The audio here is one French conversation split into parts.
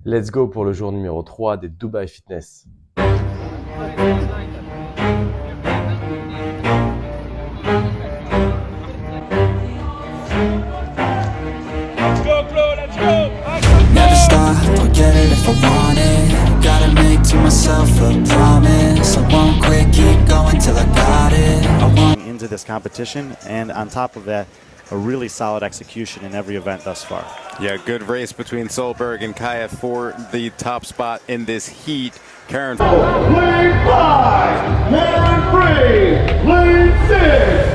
Let's go pour le jour numéro 3 des Dubai Fitness. Never stop, I'll get it if I want it. Gotta make to myself a promise. I won't quit, keep going till I got it. I want into this competition, and on top of that, a really solid execution in every event thus far. Yeah, good race between Solberg and Kaya for the top spot in this heat. Karen. Lane 5, Karen Frey, lane 6.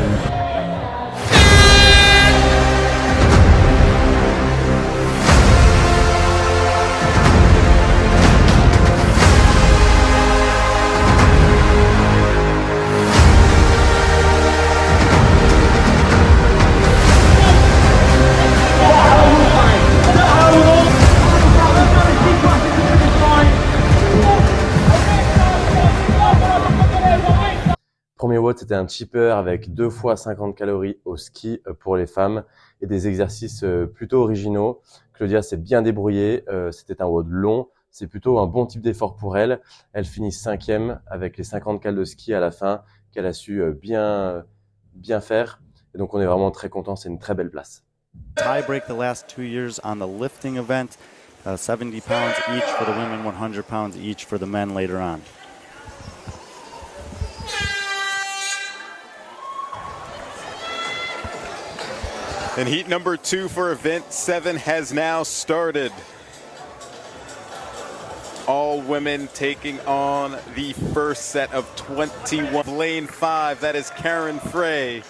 Premier WOD, c'était un cheaper avec 2 fois 50 calories au ski pour les femmes et des exercices plutôt originaux. Claudia s'est bien débrouillée, c'était un WOD long, c'est plutôt un bon type d'effort pour elle. Elle finit 5e avec les 50 cales de ski à la fin qu'elle a su bien faire. Et donc on est vraiment très content, c'est une très belle place. Tie break the last 2 years on the lifting event, 70 pounds each for the women, 100 pounds each for the men later on. And heat number 2 for event 7 has now started. All women taking on the first set of 21. Lane 5, that is Karen Frey.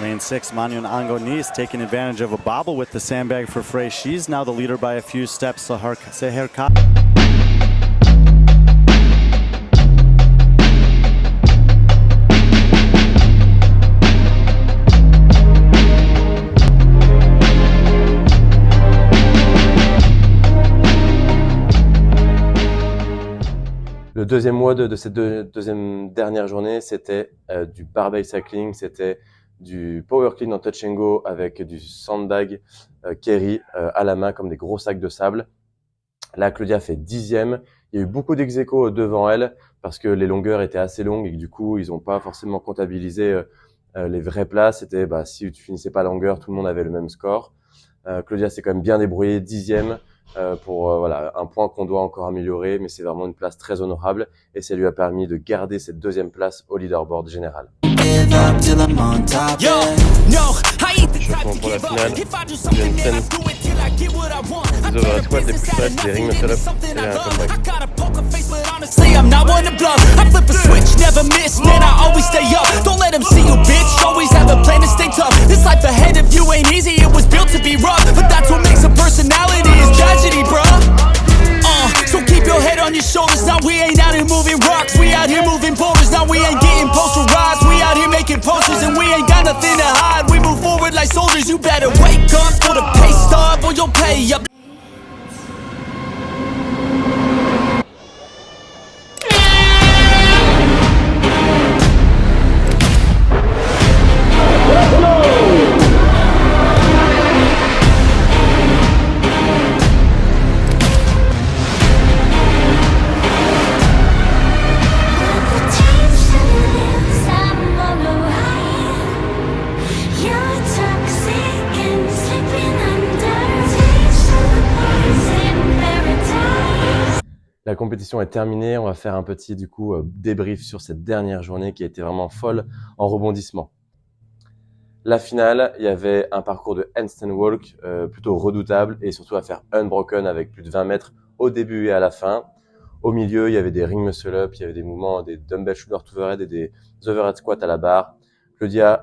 Lane 6, Manion Angonis taking advantage of a bobble with the sandbag for Frey. She's now the leader by a few steps. Seher Ka. Le deuxième WOD de cette deuxième dernière journée, c'était du barbell cycling, c'était du power clean en touch and go avec du sandbag carry à la main comme des gros sacs de sable. Là, Claudia fait 10e. Il y a eu beaucoup d'ex-aequo devant elle parce que les longueurs étaient assez longues et que du coup, ils n'ont pas forcément comptabilisé les vraies places. C'était si tu finissais pas la longueur, tout le monde avait le même score. Claudia s'est quand même bien débrouillée, 10e. Pour un point qu'on doit encore améliorer, mais c'est vraiment une place très honorable et ça lui a permis de garder cette deuxième place au leaderboard général. Changement pour la finale, Jensen, les overhead squats, les push-ups, les ring muscle-ups et un comeback. I'm not one to bluff. I flip a switch, never miss, man, I always stay up. Don't let them see you, bitch, always have a plan to stay tough. This life ahead of you ain't easy, it was built to be rough. But that's what makes a personality, is tragedy, bruh. So keep your head on your shoulders. Now we ain't out here moving rocks, we out here moving boulders. Now we ain't getting posterized, we out here making posters. And we ain't got nothing to hide, we move forward like soldiers. You better wake up for the pay stub or you'll pay up. La compétition est terminée, on va faire un petit débrief sur cette dernière journée qui a été vraiment folle en rebondissement. La finale, il y avait un parcours de handstand walk plutôt redoutable et surtout à faire unbroken avec plus de 20 mètres au début et à la fin. Au milieu, il y avait des ring muscle-up, il y avait des mouvements, des dumbbell shoulder to overhead et des overhead squats à la barre. Claudia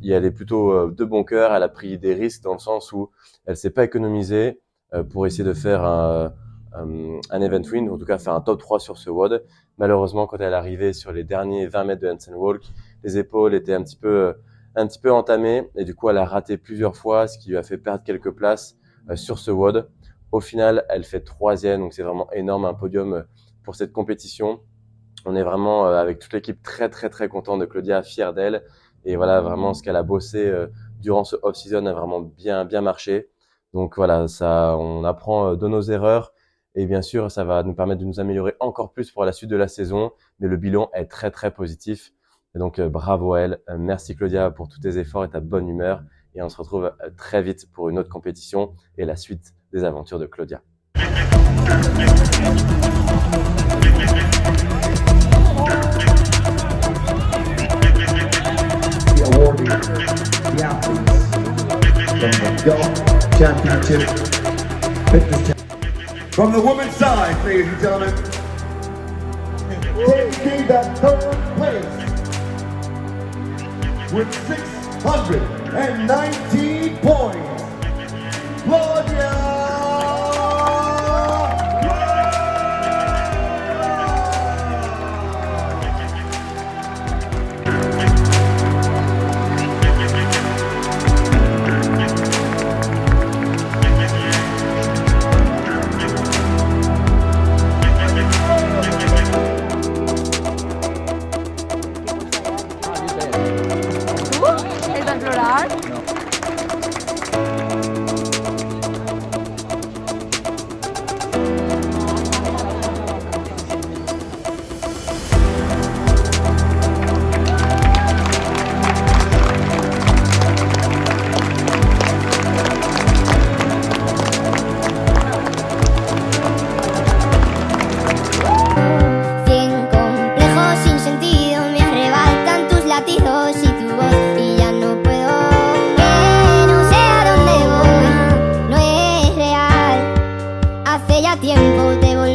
y allait plutôt de bon cœur, elle a pris des risques dans le sens où elle s'est pas économisée pour essayer de faire un event win, en tout cas faire un top 3 sur ce WOD. Malheureusement, quand elle est arrivée sur les derniers 20 mètres de handstand walk, les épaules étaient un petit peu entamées et du coup elle a raté plusieurs fois, ce qui lui a fait perdre quelques places sur ce WOD. Au final, elle fait 3e, donc c'est vraiment énorme, un podium pour cette compétition. On est vraiment avec toute l'équipe très content de Claudia, fière d'elle. Et voilà, vraiment ce qu'elle a bossé durant ce off-season a vraiment bien marché. Donc voilà, ça, on apprend de nos erreurs et bien sûr, ça va nous permettre de nous améliorer encore plus pour la suite de la saison. Mais le bilan est très très positif. Et donc bravo à elle. Merci Claudia pour tous tes efforts et ta bonne humeur. Et on se retrouve très vite pour une autre compétition et la suite des aventures de Claudia. Awarding the athletes from the Golf Championship Fitness Championship. From the women's side, ladies and gentlemen, taking that third place with 619 points, Claudia. ¿Es de explorar? Cien complejos sin sentido me arrebatan tus latidos y tu voz y ya no puedo. Que no sé a dónde voy, no es real. Hace ya tiempo te volví.